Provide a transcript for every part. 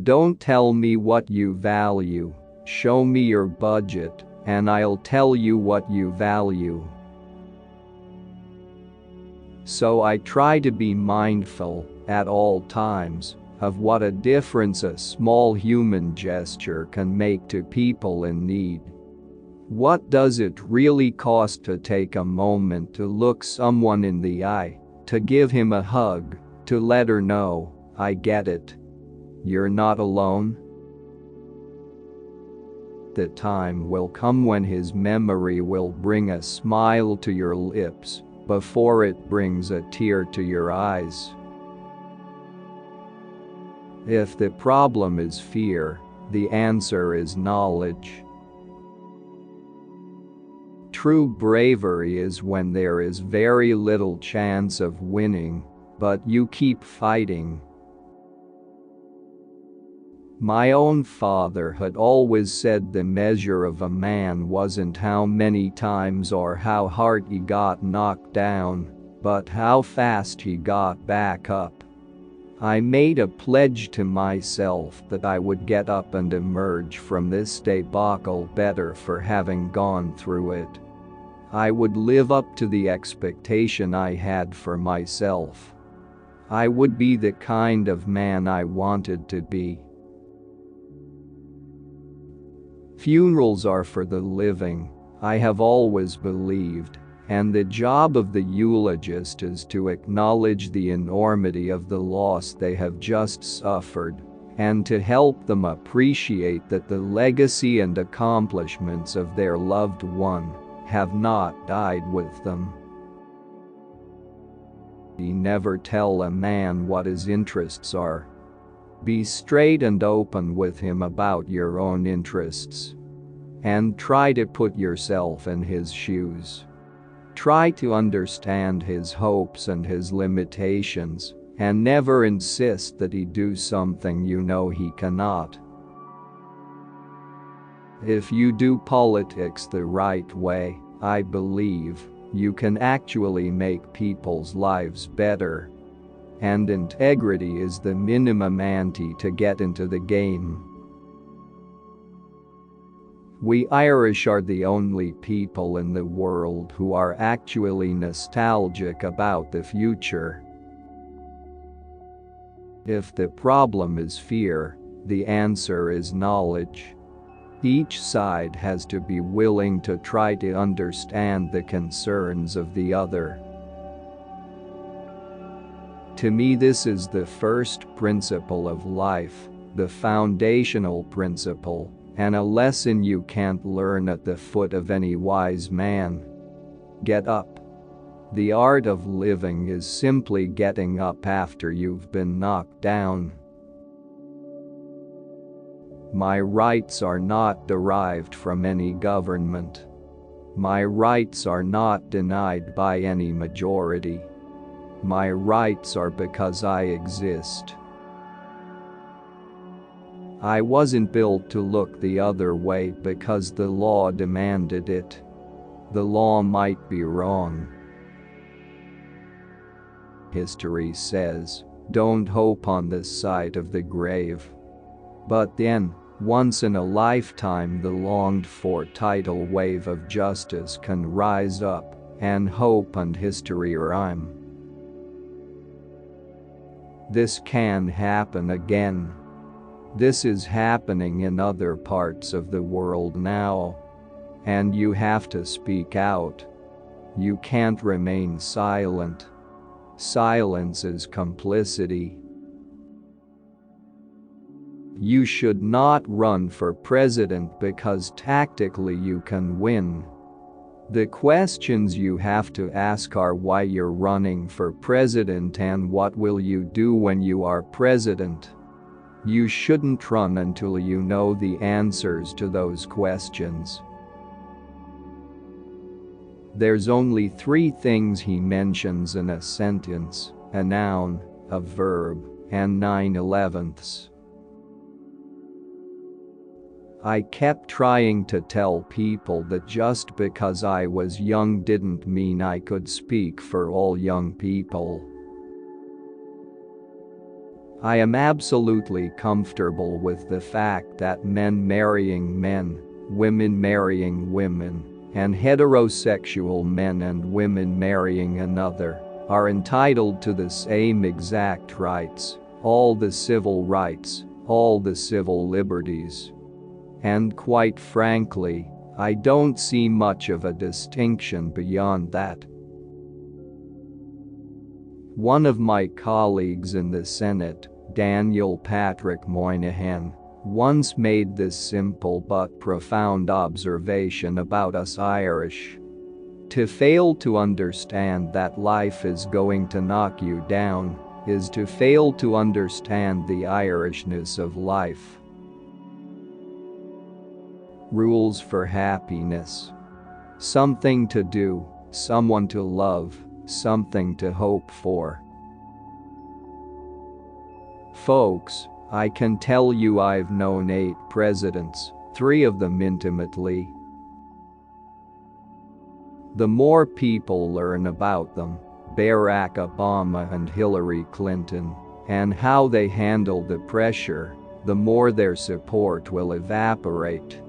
Don't tell me what you value, show me your budget, and I'll tell you what you value. So I try to be mindful, at all times, of what a difference a small human gesture can make to people in need. What does it really cost to take a moment to look someone in the eye, to give him a hug, to let her know, I get it. You're not alone? The time will come when his memory will bring a smile to your lips before it brings a tear to your eyes. If the problem is fear, the answer is knowledge. True bravery is when there is very little chance of winning, but you keep fighting. My own father had always said the measure of a man wasn't how many times or how hard he got knocked down, but how fast he got back up. I made a pledge to myself that I would get up and emerge from this debacle better for having gone through it. I would live up to the expectation I had for myself. I would be the kind of man I wanted to be. Funerals are for the living, I have always believed, and the job of the eulogist is to acknowledge the enormity of the loss they have just suffered, and to help them appreciate that the legacy and accomplishments of their loved one have not died with them. Never tell a man what his interests are. Be straight and open with him about your own interests. And try to put yourself in his shoes. Try to understand his hopes and his limitations, and never insist that he do something you know he cannot. If you do politics the right way, I believe, you can actually make people's lives better. And integrity is the minimum ante to get into the game. We Irish are the only people in the world who are actually nostalgic about the future. If the problem is fear, the answer is knowledge. Each side has to be willing to try to understand the concerns of the other. To me, this is the first principle of life, the foundational principle, and a lesson you can't learn at the foot of any wise man. Get up. The art of living is simply getting up after you've been knocked down. My rights are not derived from any government. My rights are not denied by any majority. My rights are because I exist. I wasn't built to look the other way because the law demanded it. The law might be wrong. History says, don't hope on this side of the grave. But then, once in a lifetime, the longed-for tidal wave of justice can rise up, and hope and history rhyme. This can happen again. This is happening in other parts of the world now. And you have to speak out. You can't remain silent. Silence is complicity. You should not run for president because tactically you can win. The questions you have to ask are why you're running for president and what will you do when you are president. You shouldn't run until you know the answers to those questions. There's only 3 things he mentions in a sentence: a noun, a verb, and 9/11ths. I kept trying to tell people that just because I was young didn't mean I could speak for all young people. I am absolutely comfortable with the fact that men marrying men, women marrying women, and heterosexual men and women marrying another are entitled to the same exact rights, all the civil rights, all the civil liberties. And quite frankly, I don't see much of a distinction beyond that. One of my colleagues in the Senate, Daniel Patrick Moynihan, once made this simple but profound observation about us Irish. To fail to understand that life is going to knock you down is to fail to understand the Irishness of life. Rules for happiness. Something to do, someone to love, something to hope for. Folks, I can tell you I've known 8 presidents, 3 of them intimately. The more people learn about them, Barack Obama and Hillary Clinton, and how they handle the pressure, the more their support will evaporate.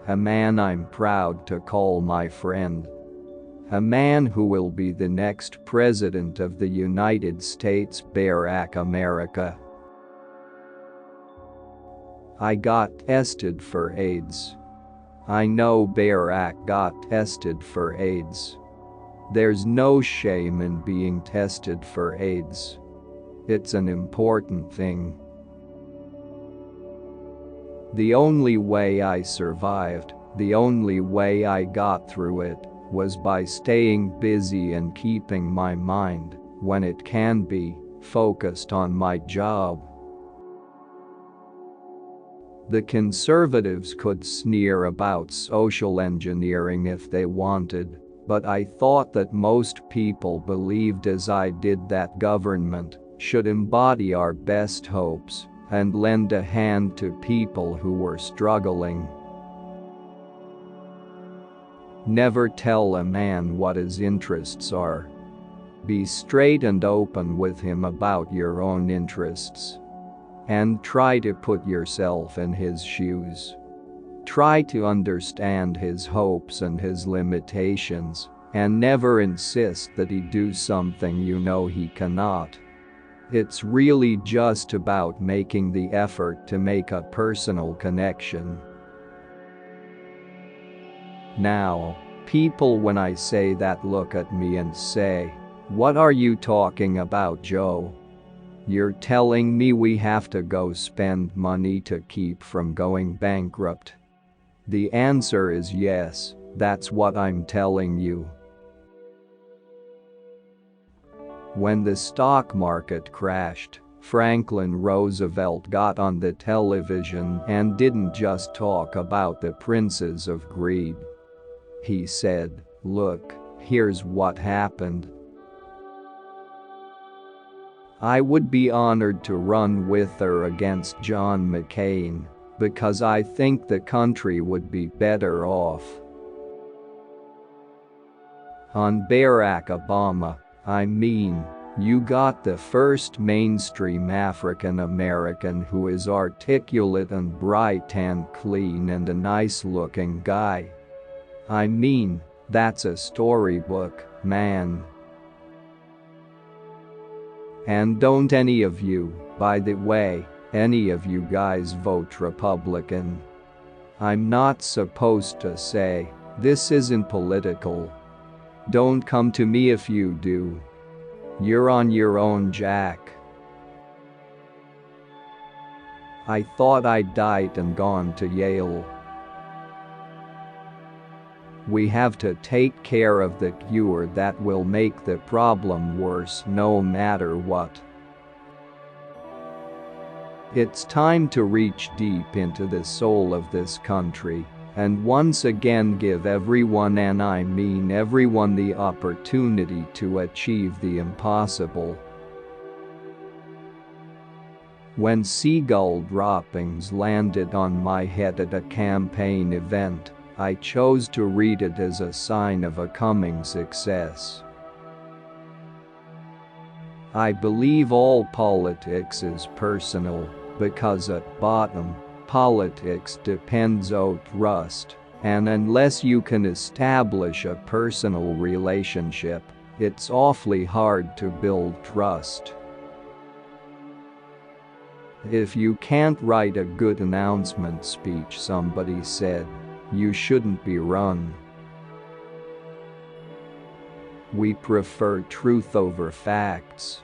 A man I'm proud to call my friend. A man who will be the next president of the United States, Barack America. I got tested for AIDS. I know Barack got tested for AIDS. There's no shame in being tested for AIDS. It's an important thing. The only way I survived, the only way I got through it, was by staying busy and keeping my mind, when it can be, focused on my job. The conservatives could sneer about social engineering if they wanted, but I thought that most people believed as I did that government should embody our best hopes and lend a hand to people who were struggling. Never tell a man what his interests are. Be straight and open with him about your own interests. And try to put yourself in his shoes. Try to understand his hopes and his limitations, and never insist that he do something you know he cannot. It's really just about making the effort to make a personal connection. Now, people when I say that look at me and say, "What are you talking about, Joe? You're telling me we have to go spend money to keep from going bankrupt?" The answer is yes, that's what I'm telling you. When the stock market crashed, Franklin Roosevelt got on the television and didn't just talk about the princes of greed. He said, "Look, here's what happened. I would be honored to run with or against John McCain, because I think the country would be better off. On Barack Obama, I mean, you got the first mainstream African American who is articulate and bright and clean and a nice-looking guy. I mean, that's a storybook, man. And don't any of you, by the way, any of you guys vote Republican. I'm not supposed to say, this isn't political. Don't come to me if you do. You're on your own, Jack." I thought I'd died and gone to Yale. We have to take care of the cure that will make the problem worse no matter what. It's time to reach deep into the soul of this country and once again give everyone, and I mean everyone, the opportunity to achieve the impossible. When seagull droppings landed on my head at a campaign event, I chose to read it as a sign of a coming success. I believe all politics is personal, because at bottom, politics depends on trust, and unless you can establish a personal relationship, it's awfully hard to build trust. If you can't write a good announcement speech, somebody said, you shouldn't be run. We prefer truth over facts.